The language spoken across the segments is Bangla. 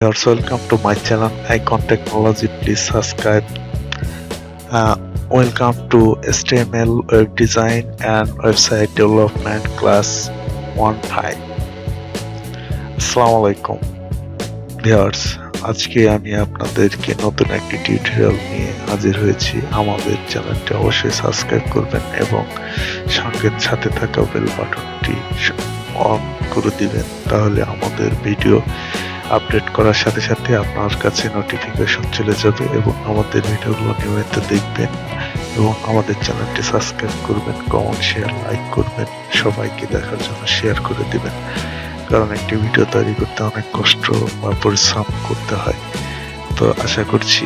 Viewers, welcome to my channel Icon Technology. Please subscribe. Welcome to HTML web design and website development class 1.5. আসসালামু আলাইকুম ভিউয়ার্স, আজকে আমি আপনাদেরকে নতুন একটি টিউটোরিয়াল নিয়ে হাজির হয়েছি। আমাদের চ্যানেলটি অবশ্যই সাবস্ক্রাইব করবেন এবং সঙ্গে সাথে থাকা বেল বাটনটি অন করে দিবেন, তাহলে আমাদের ভিডিও আপডেট করার সাথে সাথে আপনার কাছে নোটিফিকেশন চলে যাবে এবং আমাদের ভিডিওগুলো নিয়মিত দেখবেন এবং আমাদের চ্যানেলটি সাবস্ক্রাইব করবেন, কমেন্ট শেয়ার লাইক করবেন, সবাইকে দেখার জন্য শেয়ার করে দিবেন। কারণ একটি ভিডিও তৈরি করতে অনেক কষ্ট বা পরিশ্রম করতে হয়। তো আশা করছি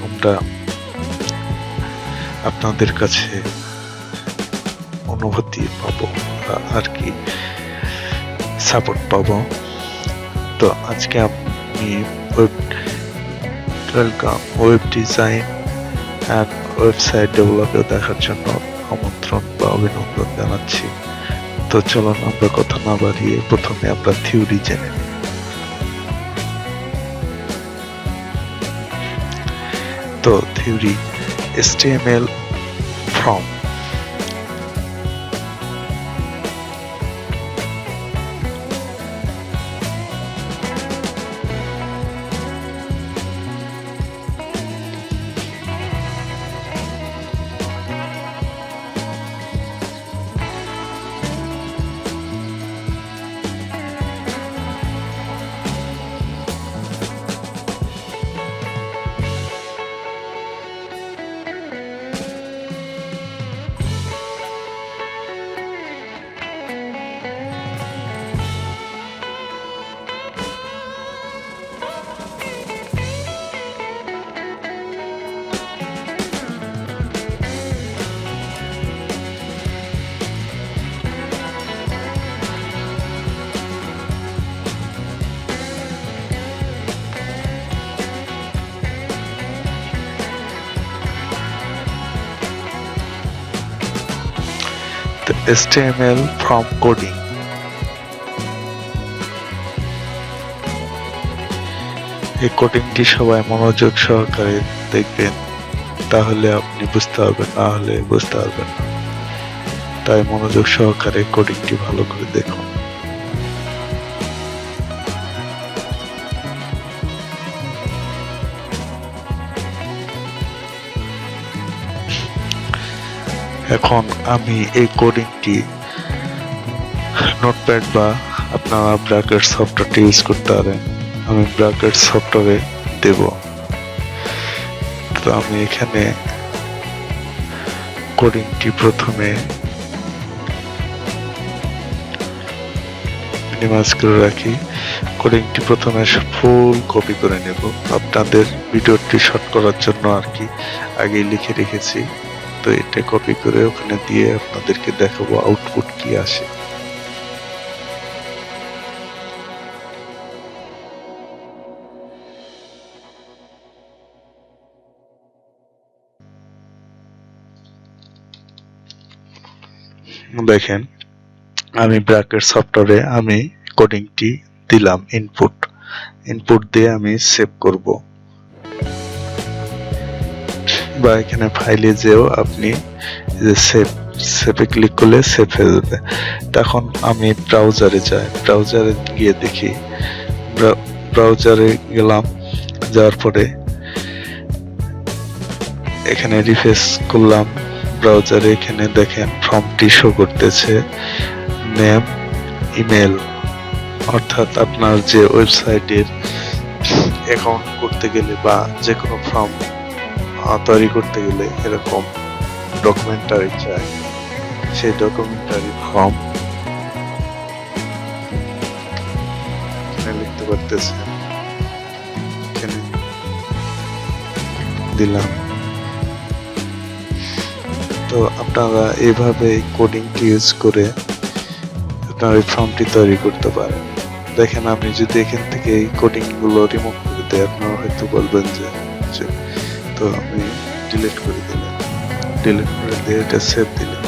আমরা আপনাদের কাছে অনুভূতি পাবো আর কি সাপোর্ট পাবো। তো আজকে আমি web design and website development দেখার জন্য আমন্ত্রণ বা অভিনন্দন জানাচ্ছি। তো চলুন আমরা কথা না বাড়িয়ে প্রথমে আমরা থিওরি জেনে নিই। তো theory HTML form. HTML form coding. এই কোডিংটি সবাই মনোযোগ সহকারে দেখবেন, তাহলে আপনি বুঝতে পারবেন, না হলে বুঝতে পারবেন না। তাই মনোযোগ সহকারে কোডিংটি ভালো করে দেখুন। এখন আমি এই কোডিংটি নোটপ্যাড বা আপনারা ব্র্যাকেট সফটওয়্যারটি ইউজ করতে পারেন। আমি ব্র্যাকেট সফটওয়্যারে দেব। তো আমি এখানে কোডিংটি প্রথমে মিনিমাইজ করে রাখি। কোডিংটি প্রথমে ফুল কপি করে নেব। আপনাদের ভিডিওটি শর্ট করার জন্য আর কি আগেই লিখে রেখেছি। তো এটা কপি করে ওখানে দিয়ে আপনাদেরকে দেখাবো আউটপুট কি আসে। দেখেন, আমি ব্র্যাকেট সফটওয়্যারে আমি কোডিংটি দিলাম ইনপুট দিয়ে আমি সেভ করব, বা এখানে ফাইলে যেও আপনি সেভে ক্লিক করলে সেভ হয়ে যাবে। তখন আমি ব্রাউজারে যাই, ব্রাউজারে গিয়ে দেখি, ব্রাউজারে গেলাম, যাওয়ার পরে এখানে রিফ্রেশ করলাম ব্রাউজারে। এখানে দেখেন ফর্মটি শো করতেছে নেম, ইমেল, অর্থাৎ আপনার যে ওয়েবসাইটের অ্যাকাউন্ট করতে গেলে বা যে কোনো ফর্ম তৈরি করতে গেলে এরকম ডকুমেন্টারি চাই, সেই ডকুমেন্টারি ফর্ম লিখতে পারতেছে। এখানে দিলাম। তো আপনারা এইভাবে কোডিংটি ইউজ করে আপনার এই ফর্মটি তৈরি করতে পারেন। দেখেন, আমি যদি এখান থেকে এই কোডিং গুলো রিমুভ করে দিই, আপনারা হয়তো বলবেন যে তো আমি ডিলিট করে দিলাম। ডিলিট করে দিয়ে এটা সেভ দিলাম।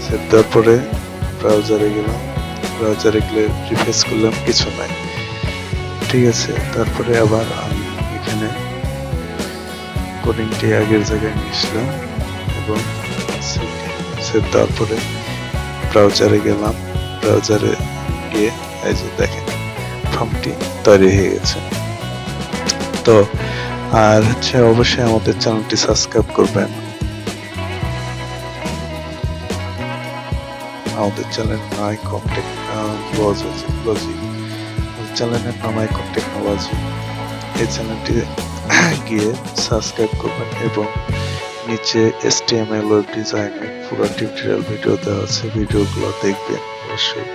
সেভ দেওয়ার পরে ব্রাউজারে গেলাম, ব্রাউজারে গেলে রিফ্রেশ করলাম, কিছু নাই। ঠিক আছে, তারপরে আবার আমি এখানে কোডিংটি আগের জায়গায় নিয়ে আসলাম এবং সেভ দেওয়ার পরে ব্রাউজারে গেলাম। ব্রাউজারে গিয়ে এই যে দেখেন ফর্মটি তৈরি হয়ে গেছে। তো আর হচ্ছে অবশ্যই আমাদের চ্যানেলটি সাবস্ক্রাইব করবেন। আমাদের চ্যানেল আইকন টেকনোলজি, চ্যানেলের নাম আইকন টেকনোলজি। এই চ্যানেলটি গিয়ে সাবস্ক্রাইব করবেন এবং নিচে HTML ওয়েব ডিজাইনের পুরো টিউটোরিয়াল ভিডিও দেওয়া আছে, ভিডিওগুলো দেখবেন অবশ্যই,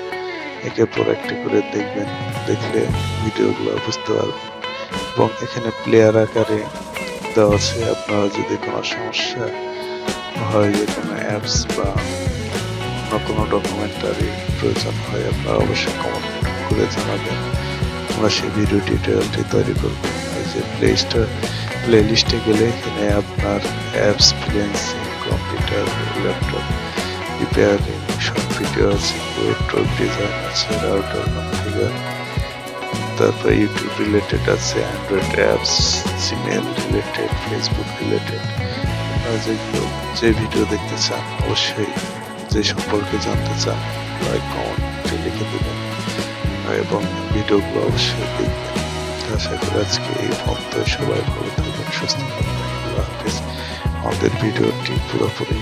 একের পর একটি করে দেখবেন, দেখলে ভিডিওগুলো বুঝতে পারবেন। এবং এখানে প্লেয়ার আকারে দেওয়া আছে, আপনারা যদি কোনো সমস্যা হয়, যে কোনো অ্যাপস বা অন্য কোনো ডকুমেন্টারি প্রয়োজন হয়, আপনারা অবশ্যই কমেন্ট করে জানাবেন, আমরা সেই ভিডিও টিউটোরিয়ালটি তৈরি করব। এই যে প্লে লিস্টে গেলে এখানে আপনার apps, freelancing, computer, laptop repairing সব ভিডিও আছে, ওয়েব ডিজাইন আছে, রাউটার কনফিগার, তারপর ইউটিউব রিলেটেড আছে, Android apps, Gmail related, Facebook related. আপনারা যেগুলো যে ভিডিও দেখতে চান, অবশ্যই যে সম্পর্কে জানতে চান, লাইক কমেন্টে লিখে দেবেন এবং ভিডিওগুলো অবশ্যই দেখবেন। আশা করি আজকে এই পর্যন্ত, সবাই ভালো থাকবেন, সুস্থ থাকবেন, আল্লাহ হাফেজ। আমাদের ভিডিওটি পুরোপুরি